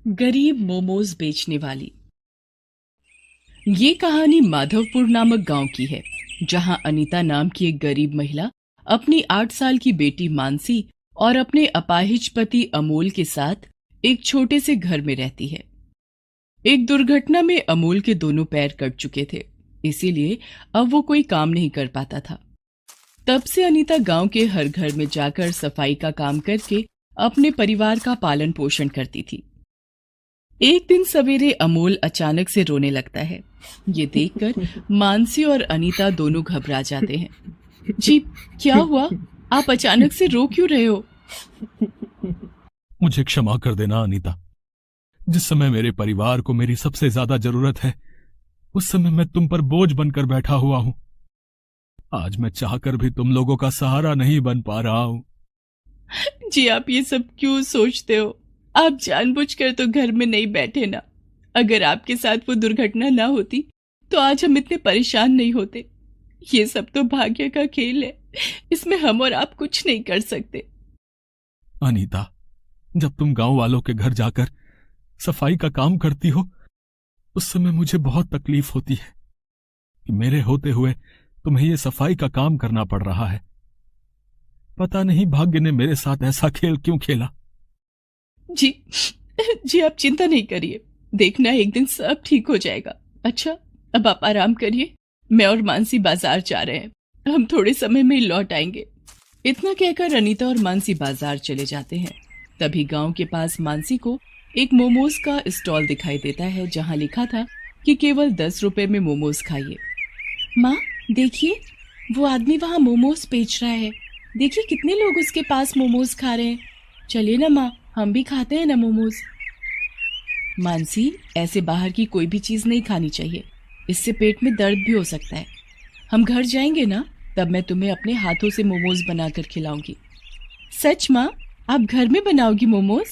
गरीब मोमोज बेचने वाली। ये कहानी माधवपुर नामक गांव की है, जहां अनीता नाम की एक गरीब महिला अपनी 8 साल की बेटी मानसी और अपने अपाहिज पति अमोल के साथ एक छोटे से घर में रहती है। एक दुर्घटना में अमोल के दोनों पैर कट चुके थे, इसीलिए अब वो कोई काम नहीं कर पाता था। तब से अनीता गांव के हर घर में जाकर सफाई का काम करके अपने परिवार का पालन पोषण करती थी। एक दिन सवेरे अमोल अचानक से रोने लगता है। ये देखकर मानसी और अनीता दोनों घबरा जाते हैं। जी, क्या हुआ? आप अचानक से रो क्यों रहे हो? मुझे क्षमा कर देना अनीता। जिस समय मेरे परिवार को मेरी सबसे ज्यादा जरूरत है, उस समय मैं तुम पर बोझ बनकर बैठा हुआ हूं। आज मैं चाहकर भी तुम लोगों का सहारा नहीं बन पा रहा हूं। जी, आप ये सब क्यों सोचते हो? आप जानबूझकर तो घर में नहीं बैठे ना। अगर आपके साथ वो दुर्घटना ना होती तो आज हम इतने परेशान नहीं होते। ये सब तो भाग्य का खेल है, इसमें हम और आप कुछ नहीं कर सकते। अनीता, जब तुम गांव वालों के घर जाकर सफाई का काम करती हो, उस समय मुझे बहुत तकलीफ होती है कि मेरे होते हुए तुम्हें ये सफाई का काम करना पड़ रहा है। पता नहीं भाग्य ने मेरे साथ ऐसा खेल क्यों खेला। जी जी, आप चिंता नहीं करिए, देखना एक दिन सब ठीक हो जाएगा। अच्छा, अब आप आराम करिए, मैं और मानसी बाजार जा रहे हैं, हम थोड़े समय में ही लौट आएंगे। इतना कहकर अनीता और मानसी बाजार चले जाते हैं। तभी गांव के पास मानसी को एक मोमोज का स्टॉल दिखाई देता है, जहां लिखा था कि केवल 10 रुपए में मोमोज खाइए। माँ, देखिए, वो आदमी वहां मोमोज बेच रहा है। देखिए कितने लोग उसके पास मोमोज खा रहे हैं। चलिए ना माँ, हम भी खाते हैं ना मोमोज। मानसी, ऐसे बाहर की कोई भी चीज नहीं खानी चाहिए, इससे पेट में दर्द भी हो सकता है। हम घर जाएंगे ना, तब मैं तुम्हें अपने हाथों से मोमोज बनाकर खिलाऊंगी। सच माँ, आप घर में बनाओगी मोमोज?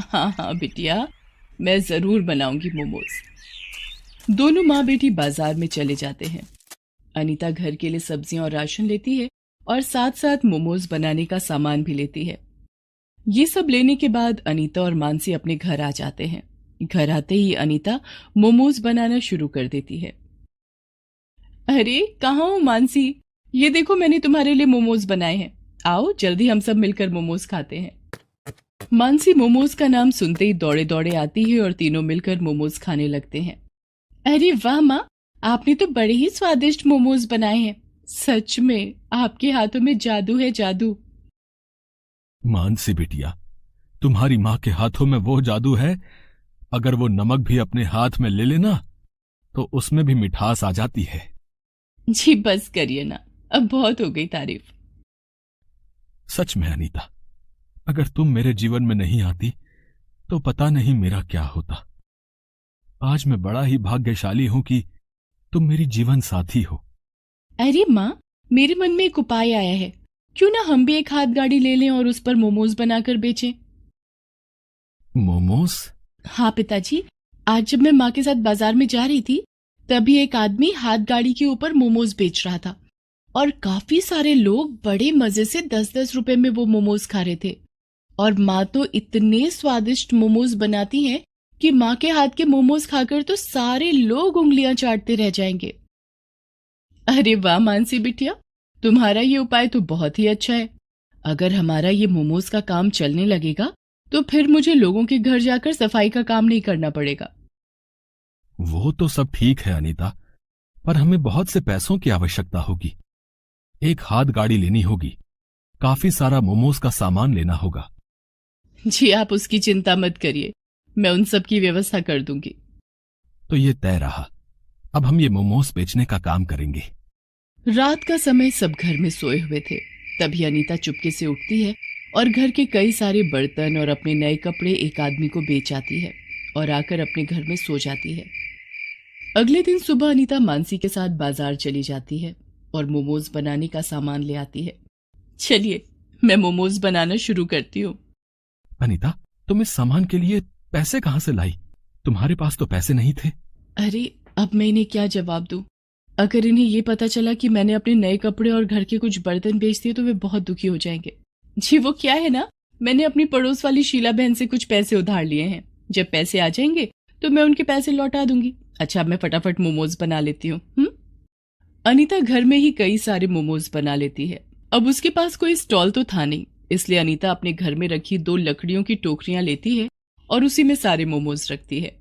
हाँ हाँ बिटिया, मैं जरूर बनाऊंगी मोमोज। दोनों माँ बेटी बाजार में चले जाते हैं। अनीता घर के लिए सब्जियां और राशन लेती है और साथ साथ मोमोज बनाने का सामान भी लेती है। ये सब लेने के बाद अनीता और मानसी अपने घर आ जाते हैं। घर आते ही अनीता मोमोज बनाना शुरू कर देती है। अरे, कहाँ हो मानसी? ये देखो, मैंने तुम्हारे लिए मोमोज बनाए हैं। आओ जल्दी हम सब मिलकर मोमोज खाते हैं। मानसी मोमोज का नाम सुनते ही दौड़े दौड़े आती है और तीनों मिलकर मोमोज खाने लगते हैं। अरे वाह माँ, आपने तो बड़े ही स्वादिष्ट मोमोज बनाए हैं। सच में आपके हाथों में जादू है, जादू। मानसी बिटिया, तुम्हारी माँ के हाथों में वो जादू है, अगर वो नमक भी अपने हाथ में ले लेना तो उसमें भी मिठास आ जाती है। जी बस करिए ना, अब बहुत हो गई तारीफ। सच में अनीता, अगर तुम मेरे जीवन में नहीं आती तो पता नहीं मेरा क्या होता। आज मैं बड़ा ही भाग्यशाली हूं कि तुम मेरी जीवन साथी हो। अरे माँ, मेरे मन में एक उपाय आया है। क्यों ना हम भी एक हाथ गाड़ी ले लें और उस पर मोमोज बनाकर बेचें? मोमोज? हाँ पिताजी, आज जब मैं माँ के साथ बाजार में जा रही थी, तभी एक आदमी हाथ गाड़ी के ऊपर मोमोज बेच रहा था और काफी सारे लोग बड़े मजे से 10-10 रुपए में वो मोमोज खा रहे थे। और माँ तो इतने स्वादिष्ट मोमोज बनाती हैं कि माँ के हाथ के मोमोज खाकर तो सारे लोग उंगलियां चाटते रह जाएंगे। अरे वाह मानसी बिटिया, तुम्हारा ये उपाय तो बहुत ही अच्छा है। अगर हमारा ये मोमोज का काम चलने लगेगा तो फिर मुझे लोगों के घर जाकर सफाई का काम नहीं करना पड़ेगा। वो तो सब ठीक है अनीता, पर हमें बहुत से पैसों की आवश्यकता होगी। एक हाथ गाड़ी लेनी होगी, काफी सारा मोमोज का सामान लेना होगा। जी, आप उसकी चिंता मत करिए, मैं उन सब की व्यवस्था कर दूंगी। तो ये तय रहा, अब हम ये मोमोज बेचने का काम करेंगे। रात का समय सब घर में सोए हुए थे। तभी अनीता चुपके से उठती है और घर के कई सारे बर्तन और अपने नए कपड़े एक आदमी को बेच आती है और आकर अपने घर में सो जाती है। अगले दिन सुबह अनीता मानसी के साथ बाजार चली जाती है और मोमोज बनाने का सामान ले आती है। चलिए, मैं मोमोज बनाना शुरू करती हूँ। अनीता, तुम इस सामान के लिए पैसे कहां से लाई? तुम्हारे पास तो पैसे नहीं थे। अरे, अब मैं इन्हें क्या जवाब दूं? अगर इन्हें ये पता चला कि मैंने अपने नए कपड़े और घर के कुछ बर्तन बेच दिए तो वे बहुत दुखी हो जाएंगे। जी, वो क्या है ना, मैंने अपनी पड़ोस वाली शीला बहन से कुछ पैसे उधार लिए हैं। जब पैसे आ जाएंगे तो मैं उनके पैसे लौटा दूंगी। अच्छा, अब मैं फटाफट मोमोज बना लेती हूँ। अनीता घर में ही कई सारे मोमोज बना लेती है। अब उसके पास कोई स्टॉल तो था नहीं, इसलिए अनीता अपने घर में रखी 2 लकड़ियों की टोकरियां लेती है और उसी में सारे मोमोज रखती है।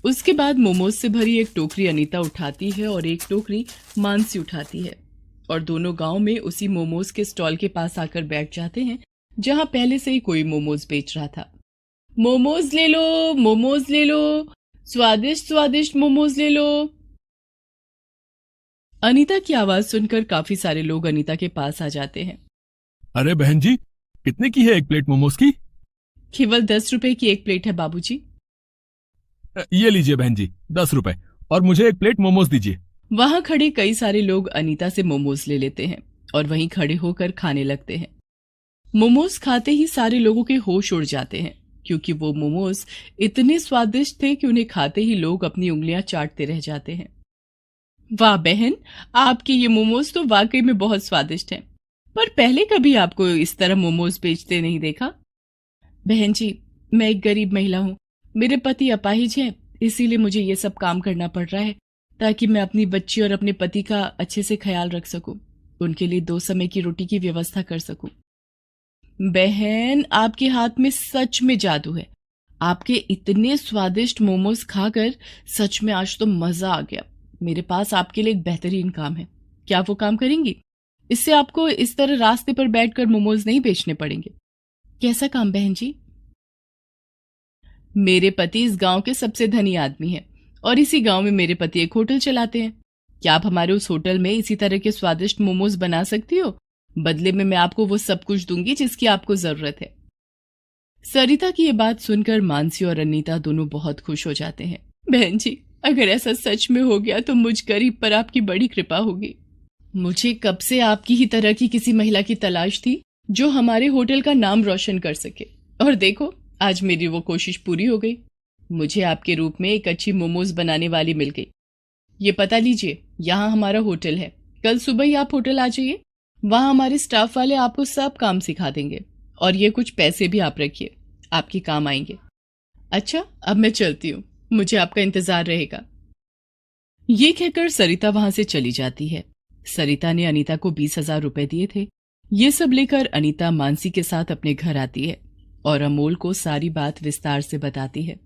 उसके बाद मोमोज से भरी एक टोकरी अनीता उठाती है और एक टोकरी मानसी उठाती है और दोनों गांव में उसी मोमोज के स्टॉल के पास आकर बैठ जाते हैं जहां पहले से ही कोई मोमोज बेच रहा था। मोमोज ले लो, मोमोज ले लो, स्वादिष्ट स्वादिष्ट मोमोज ले लो। अनीता की आवाज सुनकर काफी सारे लोग अनीता के पास आ जाते हैं। अरे बहन जी, कितने की है एक प्लेट मोमोज की? केवल 10 रुपए की एक प्लेट है बाबूजी। ये लीजिए बहन जी, 10 रुपए, और मुझे एक प्लेट मोमोज दीजिए। वहां खड़े कई सारे लोग अनीता से मोमोज ले लेते हैं और वहीं खड़े होकर खाने लगते हैं। मोमोज खाते ही सारे लोगों के होश उड़ जाते हैं, क्योंकि वो मोमोज इतने स्वादिष्ट थे कि उन्हें खाते ही लोग अपनी उंगलियां चाटते रह जाते हैं। वाह बहन, आपके ये मोमोज तो वाकई में बहुत स्वादिष्ट हैं, पर पहले कभी आपको इस तरह मोमोज बेचते नहीं देखा। बहन जी, मैं एक गरीब महिला हूँ, मेरे पति अपाहिज हैं, इसीलिए मुझे ये सब काम करना पड़ रहा है ताकि मैं अपनी बच्ची और अपने पति का अच्छे से ख्याल रख सकूं, उनके लिए 2 समय की रोटी की व्यवस्था कर सकूं। बहन, आपके हाथ में सच में जादू है। आपके इतने स्वादिष्ट मोमोज खाकर सच में आज तो मजा आ गया। मेरे पास आपके लिए एक बेहतरीन काम है। क्या आप वो काम करेंगी? इससे आपको इस तरह रास्ते पर बैठकर मोमोज नहीं बेचने पड़ेंगे। कैसा काम बहन जी? मेरे पति इस गांव के सबसे धनी आदमी हैं और इसी गांव में मेरे पति एक होटल चलाते हैं। क्या आप हमारे उस होटल में इसी तरह के स्वादिष्ट मोमोज बना सकती हो? बदले में मैं आपको वो सब कुछ दूंगी जिसकी आपको जरूरत है। सरिता की ये बात सुनकर मानसी और अनीता दोनों बहुत खुश हो जाते हैं। बहन जी, अगर ऐसा सच में हो गया तो मुझ गरीब पर आपकी बड़ी कृपा होगी। मुझे कब से आपकी ही तरह की किसी महिला की तलाश थी जो हमारे होटल का नाम रोशन कर सके, और देखो आज मेरी वो कोशिश पूरी हो गई। मुझे आपके रूप में एक अच्छी मोमोज बनाने वाली मिल गई। ये पता लीजिए, यहाँ हमारा होटल है। कल सुबह ही आप होटल आ जाइए, वहाँ हमारे स्टाफ वाले आपको सब काम सिखा देंगे और ये कुछ पैसे भी आप रखिए, आपके काम आएंगे। अच्छा, अब मैं चलती हूँ, मुझे आपका इंतजार रहेगा। ये कहकर सरिता वहां से चली जाती है। सरिता ने अनीता को 20,000 रुपए दिए थे। ये सब लेकर अनीता मानसी के साथ अपने घर आती है और अमोल को सारी बात विस्तार से बताती है।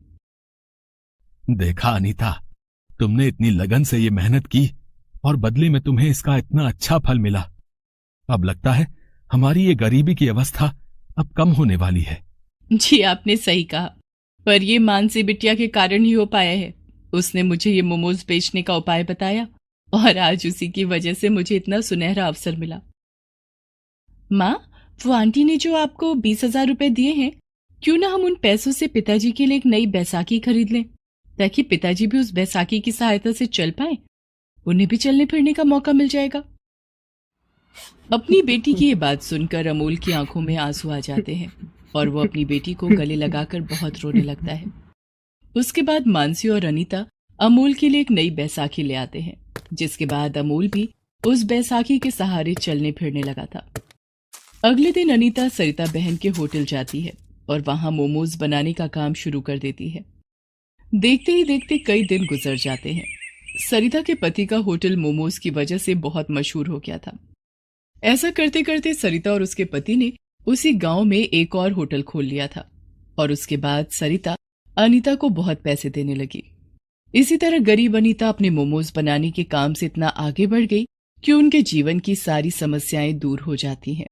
देखा अनीता, तुमने इतनी लगन से ये मेहनत की और बदले में तुम्हें इसका इतना अच्छा फल मिला। अब लगता है हमारी ये गरीबी की अवस्था अब कम होने वाली है। जी आपने सही कहा, पर ये मानसी बिटिया के कारण ही हो पाया है। उसने मुझे ये मोमोज बेचने का उपाय बताया और आज उसी की वजह से मुझे इतना सुनहरा अवसर मिला। माँ, वो आंटी ने जो आपको 20,000 रुपए दिए हैं, क्यों ना हम उन पैसों से पिताजी के लिए एक नई बैसाखी खरीद लें, ताकि पिताजी भी उस बैसाखी की सहायता से चल पाए। उन्हें भी चलने फिरने का मौका मिल जाएगा। अपनी बेटी की ये बात सुनकर अमोल की आंखों में आंसू आ जाते हैं और वो अपनी बेटी को गले लगाकर बहुत रोने लगता है। उसके बाद मानसी और अनीता अमोल के लिए एक नई बैसाखी ले आते हैं, जिसके बाद अमोल भी उस बैसाखी के सहारे चलने फिरने लगा था। अगले दिन अनीता सरिता बहन के होटल जाती है और वहां मोमोज बनाने का काम शुरू कर देती है। देखते ही देखते कई दिन गुजर जाते हैं। सरिता के पति का होटल मोमोज की वजह से बहुत मशहूर हो गया था। ऐसा करते करते सरिता और उसके पति ने उसी गांव में एक और होटल खोल लिया था और उसके बाद सरिता अनीता को बहुत पैसे देने लगी। इसी तरह गरीब अनीता अपने मोमोज बनाने के काम से इतना आगे बढ़ गई कि उनके जीवन की सारी समस्याएं दूर हो जाती हैं।